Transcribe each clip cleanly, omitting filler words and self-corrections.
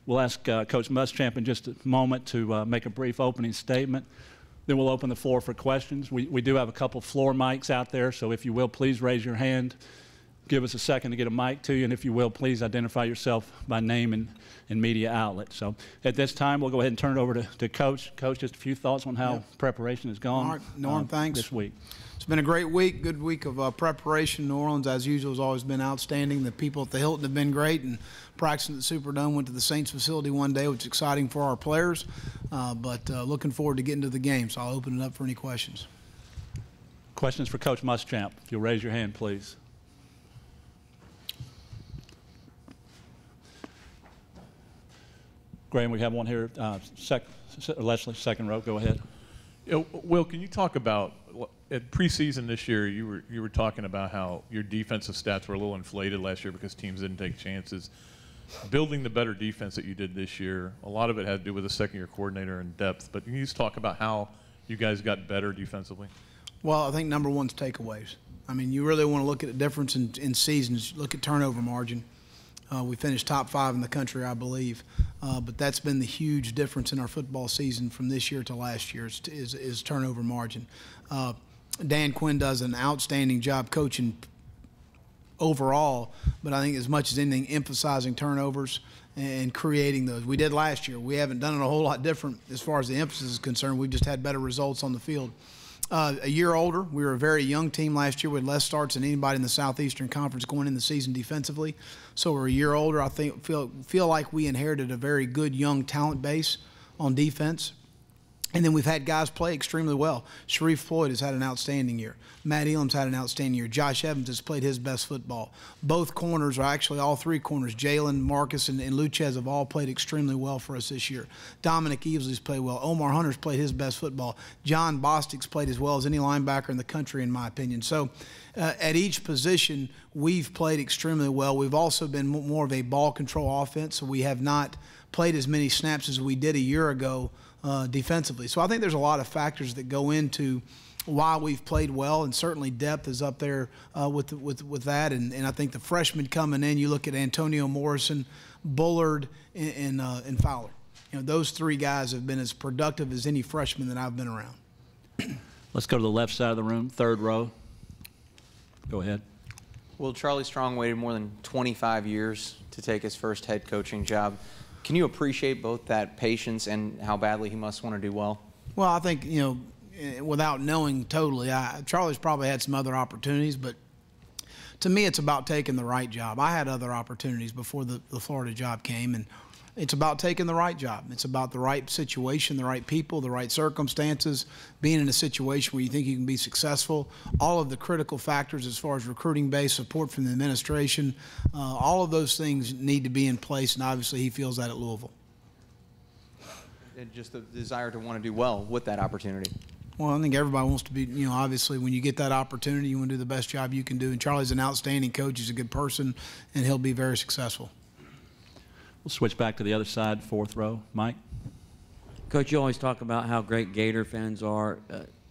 We'll ask Coach Muschamp in just a moment to make a brief opening statement. Then we'll open the floor for questions. We do have a couple floor mics out there, so if you will, please raise your hand. Give us a second to get a mic to you, and if you will, please identify yourself by name and media outlet. So at this time, we'll go ahead and turn it over to Coach. Coach, just a few thoughts on how preparation has gone. All right, Norm, thanks. This week. It's been a great week, good week of preparation. New Orleans, as usual, has always been outstanding. The people at the Hilton have been great, and practicing at the Superdome. Went to the Saints facility one day, which is exciting for our players, but looking forward to getting to the game. So I'll open it up for any questions. Questions for Coach Muschamp. If you'll raise your hand, please. Graham, we have one here. Leslie, second row. Go ahead. Will, can you talk about at preseason this year? You were talking about how your defensive stats were a little inflated last year because teams didn't take chances. Building the better defense that you did this year, a lot of it had to do with the second-year coordinator and depth. But can you just talk about how you guys got better defensively? Well, I think number one's takeaways. I mean, you really want to look at the difference in seasons. Look at turnover margin. We finished top 5 in the country, I believe. But that's been the huge difference in our football season from this year to last year is turnover margin. Dan Quinn does an outstanding job coaching overall, but I think as much as anything, emphasizing turnovers and creating those. We did last year. We haven't done it a whole lot different as far as the emphasis is concerned. We've just had better results on the field. A year older, we were a very young team last year with less starts than anybody in the Southeastern Conference going in the season defensively. So we're a year older. I think feel like we inherited a very good young talent base on defense. And then we've had guys play extremely well. Sharif Floyd has had an outstanding year. Matt Elam's had an outstanding year. Josh Evans has played his best football. Both corners, or actually all 3 corners, Jalen, Marcus, and Luchez have all played extremely well for us this year. Dominic Easley's played well. Omar Hunter's played his best football. John Bostic's played as well as any linebacker in the country, in my opinion. So at each position, we've played extremely well. We've also been more of a ball control offense, so we have not played as many snaps as we did a year ago defensively. So I think there's a lot of factors that go into why we've played well, and certainly depth is up there with that. And I think the freshmen coming in, you look at Antonio Morrison, Bullard, and Fowler. You know, those 3 guys have been as productive as any freshman that I've been around. Let's go to the left side of the room, third row. Go ahead. Well, Charlie Strong waited more than 25 years to take his first head coaching job. Can you appreciate both that patience and how badly he must want to do well? Well, I think, you know, without knowing totally, Charlie's probably had some other opportunities, but to me it's about taking the right job. I had other opportunities before the Florida job came, and it's about taking the right job. It's about the right situation, the right people, the right circumstances, being in a situation where you think you can be successful, all of the critical factors as far as recruiting base, support from the administration, all of those things need to be in place, and obviously he feels that at Louisville. And just the desire to want to do well with that opportunity. Well, I think everybody wants to be, you know, obviously when you get that opportunity, you want to do the best job you can do, and Charlie's an outstanding coach. He's a good person, and he'll be very successful. We'll switch back to the other side, fourth row. Mike? Coach, you always talk about how great Gator fans are.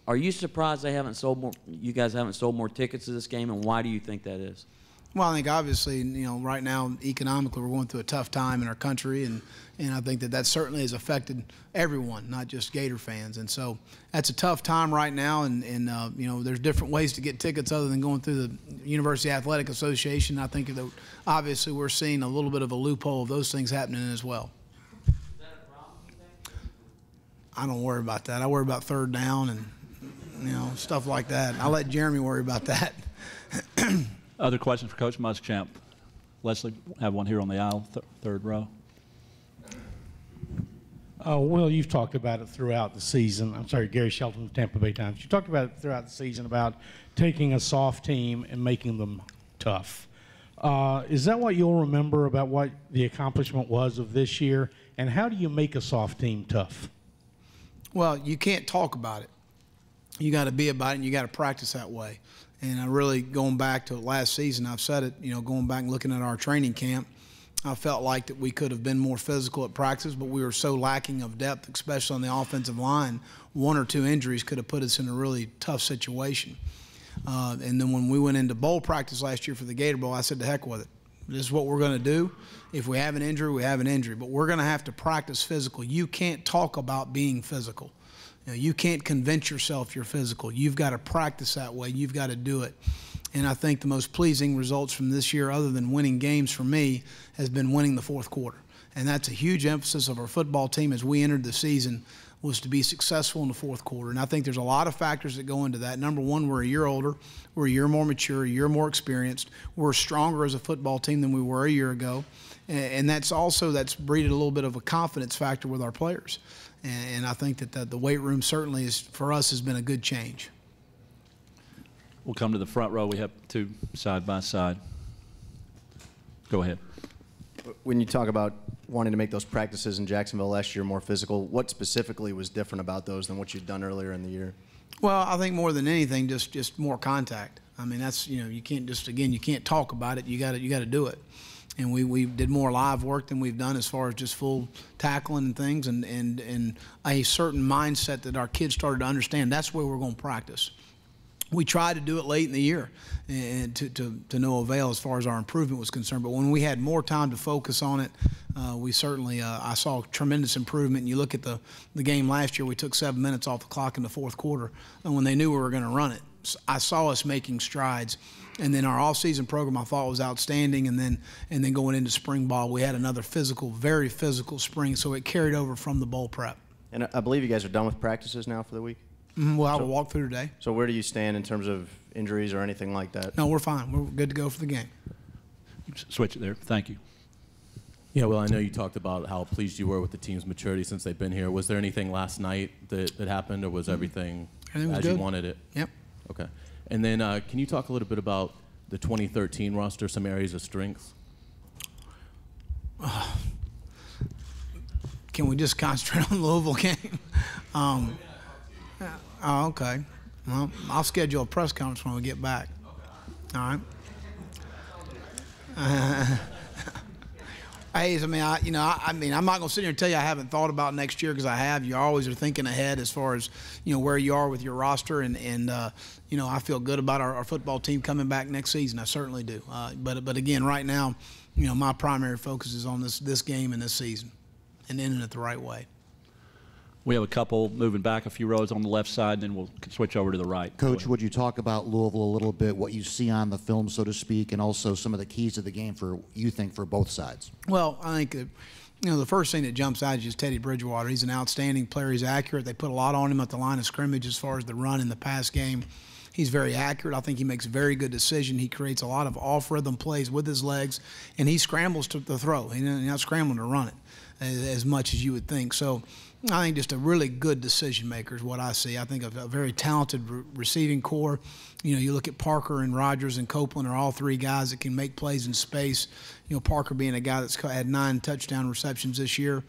Are you surprised they haven't sold more? You guys haven't sold more tickets to this game, and why do you think that is? Well, I think obviously, you know, right now economically we're going through a tough time in our country, and I think that certainly has affected everyone, not just Gator fans. And so that's a tough time right now, and you know, there's different ways to get tickets other than going through the University Athletic Association. I think that obviously we're seeing a little bit of a loophole of those things happening as well. Is that a problem, you think? I don't worry about that. I worry about third down and, you know, stuff like that. I'll let Jeremy worry about that. Other questions for Coach Muschamp? Leslie, have one here on the aisle, third row. Will, you've talked about it throughout the season. I'm sorry, Gary Shelton of Tampa Bay Times. You talked about it throughout the season about taking a soft team and making them tough. Is that what you'll remember about what the accomplishment was of this year? And how do you make a soft team tough? Well, you can't talk about it. You got to be about it, and you got to practice that way. And I really, going back to last season, I've said it, you know, going back and looking at our training camp, I felt like that we could have been more physical at practice, but we were so lacking of depth, especially on the offensive line. 1 or 2 injuries could have put us in a really tough situation. And then when we went into bowl practice last year for the Gator Bowl, I said, to heck with it. This is what we're going to do. If we have an injury, we have an injury. But we're going to have to practice physical. You can't talk about being physical. You can't convince yourself you're physical. You've got to practice that way. You've got to do it. And I think the most pleasing results from this year, other than winning games for me, has been winning the fourth quarter. And that's a huge emphasis of our football team as we entered the season, was to be successful in the fourth quarter. And I think there's a lot of factors that go into that. Number one, we're a year older. We're a year more mature, a year more experienced. We're stronger as a football team than we were a year ago. And that's breeded a little bit of a confidence factor with our players. And I think that the weight room certainly for us has been a good change. We'll come to the front row. We have two side by side. Go ahead. When you talk about wanting to make those practices in Jacksonville last year more physical, what specifically was different about those than what you'd done earlier in the year? Well, I think more than anything, just more contact. I mean, that's, you can't you can't talk about it. You got to do it. And we did more live work than we've done as far as just full tackling and things, and a certain mindset that our kids started to understand. That's where we're going to practice. We tried to do it late in the year, and to no avail as far as our improvement was concerned. But when we had more time to focus on it, we certainly I saw tremendous improvement. And you look at the game last year, we took 7 minutes off the clock in the fourth quarter, and when they knew we were going to run it, I saw us making strides. And then our off-season program I thought was outstanding, and then going into spring ball, we had another very physical spring, so it carried over from the bowl prep. And I believe you guys are done with practices now for the week? Well, I will walk through today. So where do you stand in terms of injuries or anything like that? No, we're fine. We're good to go for the game. Switch it there. Thank you. Yeah, well, I know you talked about how pleased you were with the team's maturity since they've been here. Was there anything last night that happened, or was everything was as good. you wanted it? Yep. Okay. And then can you talk a little bit about the 2013 roster, some areas of strength? Can we just concentrate on the Louisville game? Oh, okay. Well, I'll schedule a press conference when we get back. All right. Hayes, I'm not going to sit here and tell you I haven't thought about next year, because I have. You always are thinking ahead as far as, where you are with your roster, and I feel good about our football team coming back next season. I certainly do. But again, right now, my primary focus is on this game and this season, and ending it the right way. We have a couple moving back a few rows on the left side, and then we'll switch over to the right. Coach, would you talk about Louisville a little bit, what you see on the film, so to speak, and also some of the keys to the game for both sides? Well, I think the first thing that jumps out is just Teddy Bridgewater. He's an outstanding player. He's accurate. They put a lot on him at the line of scrimmage as far as the run in the pass game. He's very accurate. I think he makes a very good decision. He creates a lot of off-rhythm plays with his legs, and he scrambles to the throw. He's not scrambling to run it as much as you would think. So I think just a really good decision maker is what I see. I think a very talented receiving core. You look at Parker and Rogers and Copeland are all three guys that can make plays in space. Parker being a guy that's had 9 touchdown receptions this year.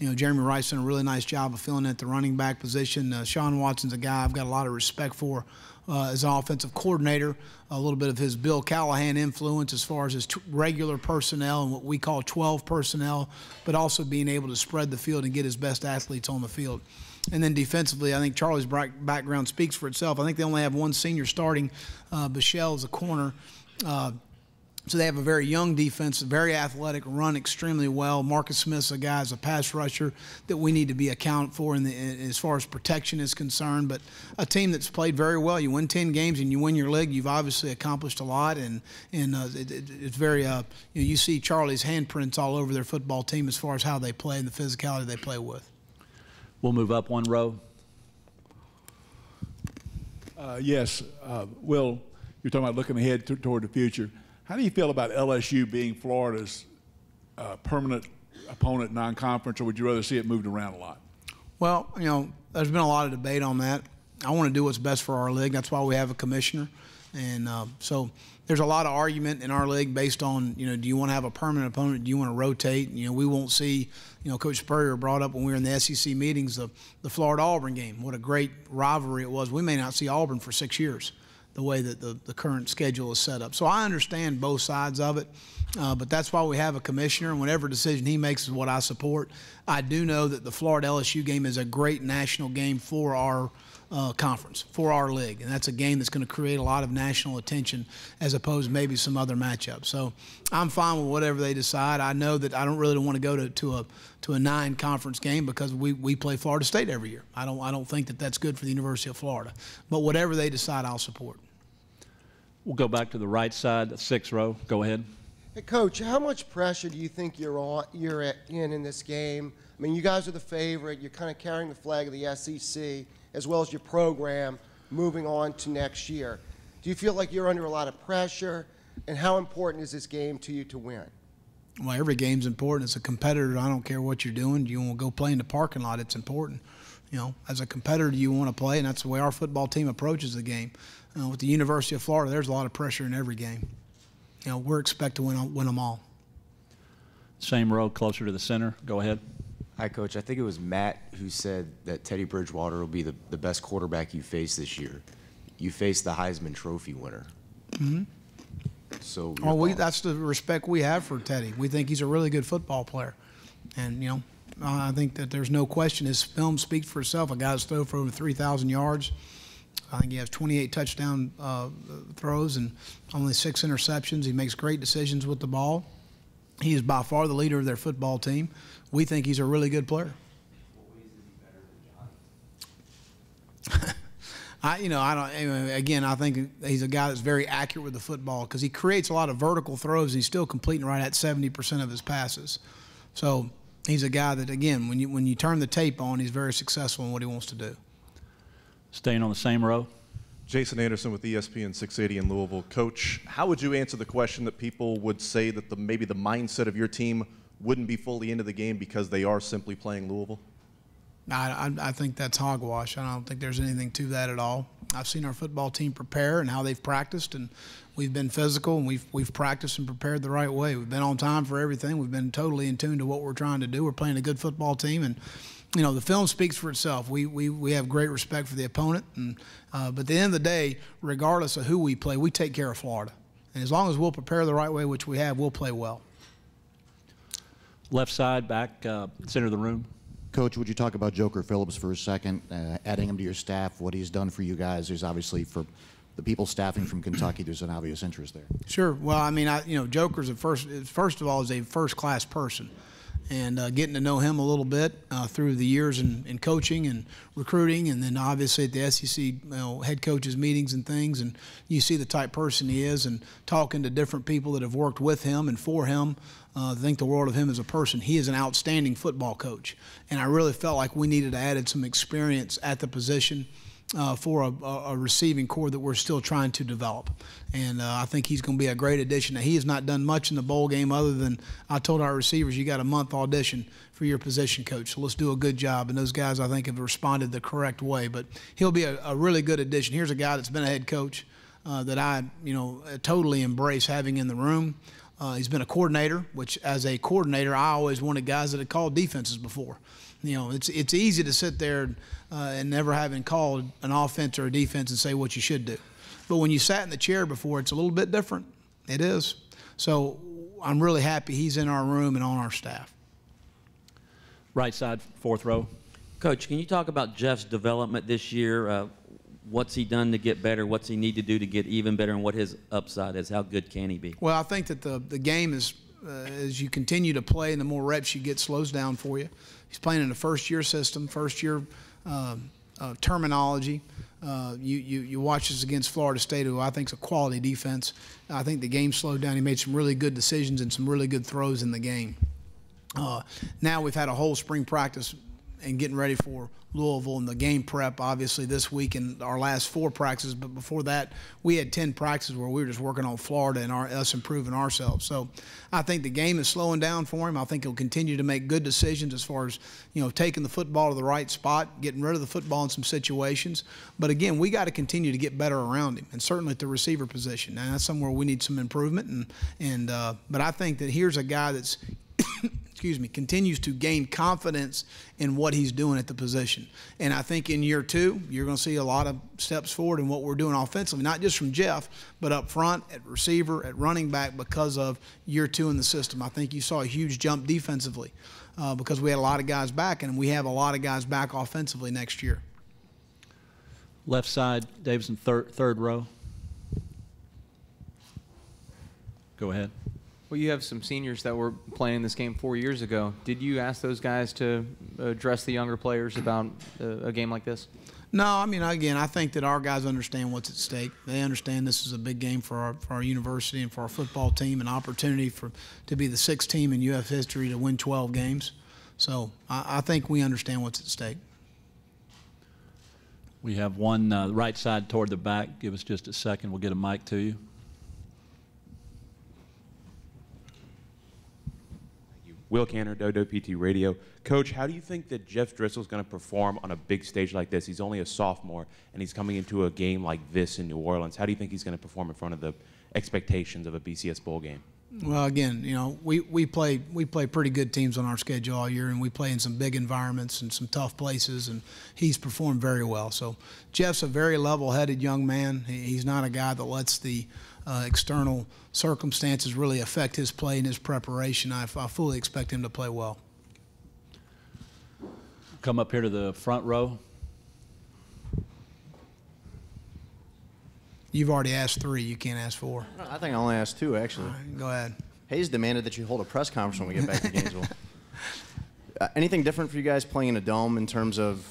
Jeremy Rice done a really nice job of filling in at the running back position. Sean Watson's a guy I've got a lot of respect for as an offensive coordinator. A little bit of his Bill Callahan influence as far as his regular personnel and what we call 12 personnel, but also being able to spread the field and get his best athletes on the field. And then defensively, I think Charlie's background speaks for itself. I think they only have one senior starting. Bichelle is a corner. So they have a very young defense, very athletic, run extremely well. Marcus Smith's a guy as a pass rusher that we need to be accounted for as far as protection is concerned. But a team that's played very well. You win 10 games and you win your league, you've obviously accomplished a lot. And it's very you see Charlie's handprints all over their football team as far as how they play and the physicality they play with. We'll move up one row. Yes, Will, you're talking about looking ahead toward the future. How do you feel about LSU being Florida's permanent opponent non-conference, or would you rather see it moved around a lot? Well, there's been a lot of debate on that. I want to do what's best for our league. That's why we have a commissioner. And so there's a lot of argument in our league based on, do you want to have a permanent opponent? Do you want to rotate? We won't see, Coach Spurrier brought up when we were in the SEC meetings, the Florida-Auburn game. What a great rivalry it was. We may not see Auburn for 6 years, the way that the current schedule is set up. So I understand both sides of it. But that's why we have a commissioner, and whatever decision he makes is what I support. I do know that the Florida-LSU game is a great national game for our conference, for our league, and that's a game that's going to create a lot of national attention as opposed to maybe some other matchups. So I'm fine with whatever they decide. I know that I don't really want to go to a 9-conference game because we play Florida State every year. I don't think that that's good for the University of Florida. But whatever they decide, I'll support. We'll go back to the right side, the 6th row. Go ahead. Hey, Coach, how much pressure do you think you're in this game? I mean, you guys are the favorite. You're kind of carrying the flag of the SEC as well as your program moving on to next year. Do you feel like you're under a lot of pressure? And how important is this game to you to win? Well, every game's important. As a competitor, I don't care what you're doing. You want to go play in the parking lot, it's important. You know, as a competitor, you want to play, and that's the way our football team approaches the game. With the University of Florida, there's a lot of pressure in every game. You know, we're expected to win them all. Same row, closer to the center. Go ahead. Hi, Coach. I think it was Matt who said that Teddy Bridgewater will be the best quarterback you face this year. You face the Heisman Trophy winner. Mm-hmm. So that's the respect we have for Teddy. We think he's a really good football player. And, you know, I think that there's no question. His film speaks for itself. A guy that's thrown for over 3,000 yards. I think he has 28 touchdown throws and only 6 interceptions. He makes great decisions with the ball. He is by far the leader of their football team. We think he's a really good player. I think he's a guy that's very accurate with the football because he creates a lot of vertical throws. And he's still completing right at 70% of his passes. So he's a guy that, again, when you turn the tape on, he's very successful in what he wants to do. Staying on the same row. Jason Anderson with ESPN 680 in Louisville. Coach, how would you answer the question that people would say that maybe the mindset of your team wouldn't be fully into the game because they are simply playing Louisville? I think that's hogwash. I don't think there's anything to that at all. I've seen our football team prepare and how they've practiced, and we've been physical, and we've practiced and prepared the right way. We've been on time for everything. We've been totally in tune to what we're trying to do. We're playing a good football team, and you know, the film speaks for itself. We have great respect for the opponent, and but at the end of the day, regardless of who we play, we take care of Florida. And as long as we'll prepare the right way, which we have, we'll play well. Left side, back, center of the room. Coach, would you talk about Joker Phillips for a second, adding him to your staff, what he's done for you guys? There's obviously, for the people staffing from Kentucky, there's an obvious interest there. Sure. Well, I mean, Joker's first of all is a first-class person. And getting to know him a little bit through the years in coaching and recruiting, and then obviously at the SEC head coaches meetings and things, and you see the type person he is, and talking to different people that have worked with him and for him, think the world of him as a person. He is an outstanding football coach, and I really felt like we needed to add some experience at the position for a receiving core that we're still trying to develop. And I think he's going to be a great addition. Now, he has not done much in the bowl game other than I told our receivers, you got a month audition for your position coach. So let's do a good job. And those guys, I think, have responded the correct way. But he'll be a really good addition. Here's a guy that's been a head coach that I, totally embrace having in the room. He's been a coordinator, which as a coordinator, I always wanted guys that had called defenses before. It's easy to sit there and never having called an offense or a defense and say what you should do. But when you sat in the chair before, it's a little bit different. It is. So I'm really happy he's in our room and on our staff. Right side, 4th row. Coach, can you talk about Jeff's development this year? What's he done to get better? What's he need to do to get even better? And what his upside is? How good can he be? Well, I think that the game is, as you continue to play and the more reps you get, slows down for you. He's playing in a first-year system, first-year terminology. You watch this against Florida State, who I think is a quality defense. I think the game slowed down. He made some really good decisions and some really good throws in the game. Now we've had a whole spring practice and getting ready for Louisville and the game prep, obviously, this week in our last 4 practices. But before that, we had 10 practices where we were just working on Florida and us improving ourselves. So I think the game is slowing down for him. I think he'll continue to make good decisions as far as, taking the football to the right spot, getting rid of the football in some situations. But, again, we got to continue to get better around him, and certainly at the receiver position. And that's somewhere we need some improvement. But I think that here's a guy that's continues to gain confidence in what he's doing at the position. And I think in year 2, you're going to see a lot of steps forward in what we're doing offensively, not just from Jeff, but up front, at receiver, at running back, because of year 2 in the system. I think you saw a huge jump defensively because we had a lot of guys back, and we have a lot of guys back offensively next year. Left side, Davison, third row. Go ahead. Well, you have some seniors that were playing this game 4 years ago. Did you ask those guys to address the younger players about a game like this? No, I mean, again, I think that our guys understand what's at stake. They understand this is a big game for our university and for our football team, an opportunity to be the 6th team in UF history to win 12 games. So I think we understand what's at stake. We have one right side toward the back. Give us just a second. We'll get a mic to you. Will Canner, WDRB-TV Radio. Coach, how do you think that Jeff Driscoll is going to perform on a big stage like this? He's only a sophomore, and he's coming into a game like this in New Orleans. How do you think he's going to perform in front of the expectations of a BCS bowl game? Well, again, you know, we play pretty good teams on our schedule all year, and we play in some big environments and some tough places, and he's performed very well. So Jeff's a very level-headed young man. He's not a guy that lets the external circumstances really affect his play and his preparation. I fully expect him to play well. Come up here to the front row. You've already asked 3. You can't ask 4. I think I only asked 2, actually. All right, go ahead. Hayes demanded that you hold a press conference when we get back to Gainesville. Anything different for you guys playing in a dome in terms of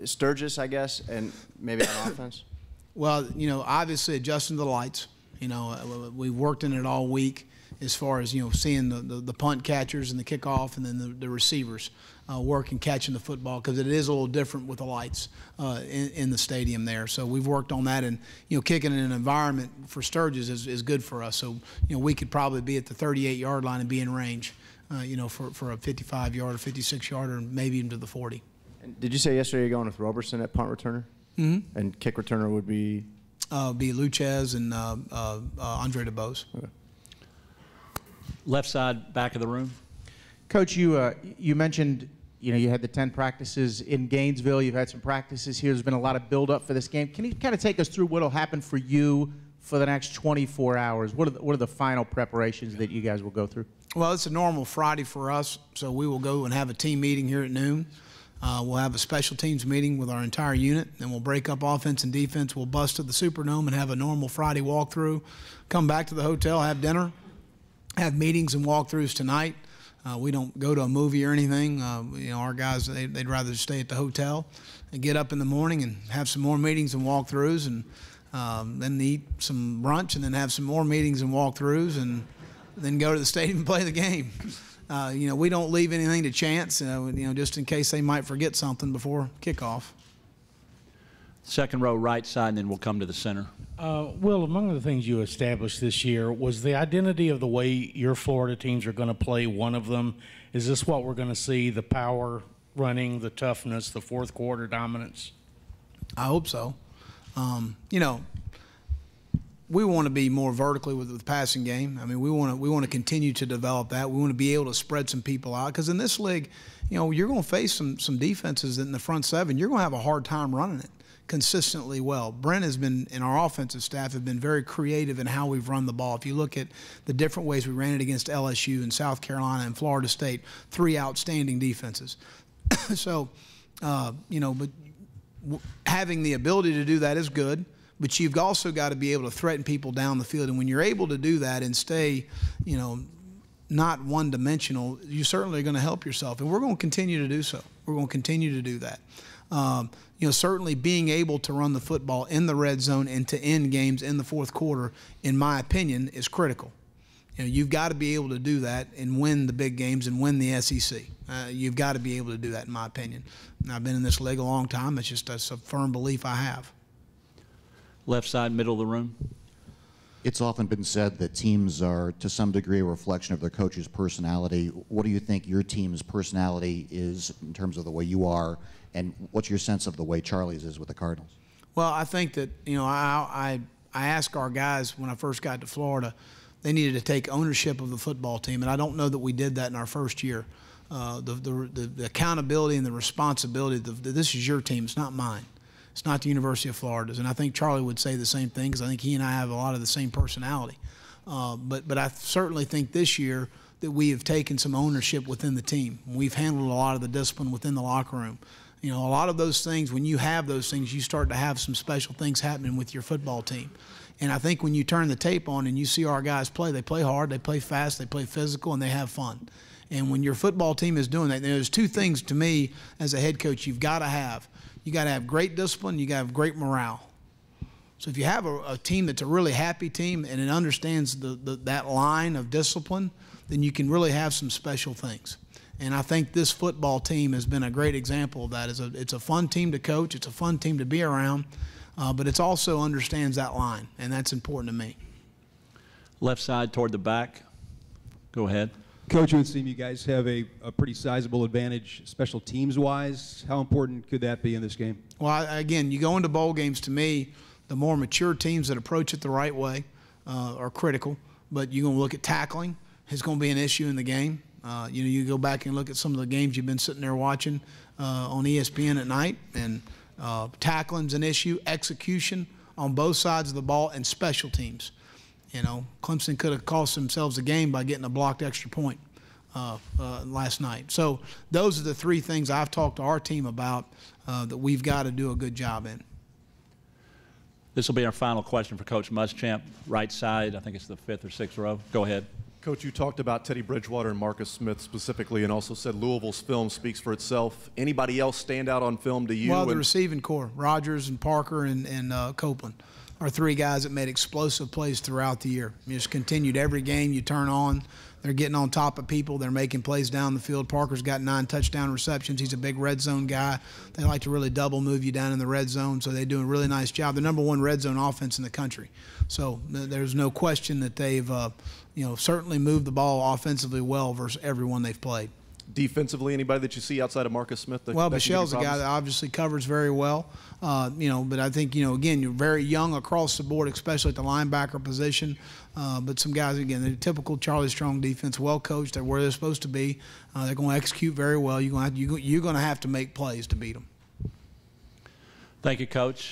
Sturgis, I guess, and maybe on offense? Well, you know, obviously adjusting to the lights. You know, we worked in it all week as far as, you know, seeing the punt catchers and the kickoff and then the receivers work and catching the football, because it is a little different with the lights in the stadium there. So we've worked on that, and, you know, kicking in an environment for Sturgis is good for us. So, you know, we could probably be at the 38-yard line and be in range, you know, for a 55-yard or 56-yard or maybe even to the 40. And did you say yesterday you're going with Roberson at punt returner? Mm-hmm. And kick returner would be? Be Luchez and Andre DeBose. Okay. Left side, back of the room. Coach, you mentioned, you know, you had the 10 practices in Gainesville. You've had some practices here. There's been a lot of build-up for this game. Can you kind of take us through what will happen for you for the next 24 hours? What are the final preparations that you guys will go through? Well, it's a normal Friday for us, so we will go and have a team meeting here at noon. We'll have a special teams meeting with our entire unit, then we'll break up offense and defense. We'll bust to the Superdome and have a normal Friday walkthrough, come back to the hotel, have dinner, have meetings and walkthroughs tonight. We don't go to a movie or anything. You know, our guys, they'd rather stay at the hotel and get up in the morning and have some more meetings and walkthroughs, and then eat some brunch and then have some more meetings and walkthroughs, and then go to the stadium and play the game. You know, we don't leave anything to chance, you know, just in case they might forget something before kickoff. Second row, right side, and then we'll come to the center. Will, among the things you established this year was the identity of the way your Florida teams are going to play one of them. Is this what we're going to see, the power running, the toughness, the fourth quarter dominance? I hope so. You know, we want to be more vertically with the passing game. I mean, we want to continue to develop that. We want to be able to spread some people out, because in this league, you know, you're going to face some defenses that in the front seven, you're going to have a hard time running it consistently well. Brent has been, and our offensive staff have been very creative in how we've run the ball. If you look at the different ways we ran it against LSU and South Carolina and Florida State, 3 outstanding defenses. So, you know, but having the ability to do that is good. But you've also got to be able to threaten people down the field. And when you're able to do that and stay, you know, not one-dimensional, you certainly are going to help yourself. And we're going to continue to do so. We're going to continue to do that. You know, certainly being able to run the football in the red zone and to end games in the fourth quarter, in my opinion, is critical. You know, you've got to be able to do that and win the big games and win the SEC. You've got to be able to do that, in my opinion. And I've been in this league a long time. That's a firm belief I have. Left side, middle of the room. It's often been said that teams are, to some degree, a reflection of their coach's personality. What do you think your team's personality is in terms of the way you are, and what's your sense of the way Charlie's is with the Cardinals? Well, I think that, you know, I asked our guys when I first got to Florida, they needed to take ownership of the football team, and I don't know that we did that in our first year. The accountability and the responsibility, this is your team, it's not mine. It's not the University of Florida's, and I think Charlie would say the same thing because I think he and I have a lot of the same personality. But I certainly think this year that we have taken some ownership within the team. We've handled a lot of the discipline within the locker room. You know, a lot of those things, when you have those things, you start to have some special things happening with your football team. And I think when you turn the tape on and you see our guys play, they play hard, they play fast, they play physical, and they have fun. And when your football team is doing that, there's two things to me as a head coach you've got to have. You got to have great discipline, you got to have great morale. So if you have a team that's a really happy team and it understands that line of discipline, then you can really have some special things. And I think this football team has been a great example of that. It's a fun team to coach, it's a fun team to be around, but it also understands that line, and that's important to me. Left side toward the back. Go ahead. Coach, it would seem you guys have a pretty sizable advantage special teams-wise. How important could that be in this game? Well, again, you go into bowl games, to me, the more mature teams that approach it the right way are critical. But you're going to look at tackling. It's going to be an issue in the game. You know, you go back and look at some of the games you've been sitting there watching on ESPN at night, and tackling's an issue. Execution on both sides of the ball, and special teams. You know, Clemson could have cost themselves a game by getting a blocked extra point last night. So those are the three things I've talked to our team about that we've got to do a good job in. This will be our final question for Coach Muschamp. Right side, I think it's the 5th or 6th row. Go ahead. Coach, you talked about Teddy Bridgewater and Marcus Smith specifically, and also said Louisville's film speaks for itself. Anybody else stand out on film to you? Well, the receiving core, Rogers and Parker and Copeland, are three guys that made explosive plays throughout the year. You just continued every game you turn on. They're getting on top of people. They're making plays down the field. Parker's got 9 touchdown receptions. He's a big red zone guy. They like to really double move you down in the red zone, so they do a really nice job. They're #1 red zone offense in the country. So there's no question that they've you know, certainly moved the ball offensively well versus everyone they've played. Defensively, anybody that you see outside of Marcus Smith? Well, Michelle's a guy that obviously covers very well. You know, but I think, you know, again, you're very young across the board, especially at the linebacker position. But some guys, again, they're typical Charlie Strong defense, well coached. They're where they're supposed to be. They're going to execute very well. You're going to have to make plays to beat them. Thank you, Coach.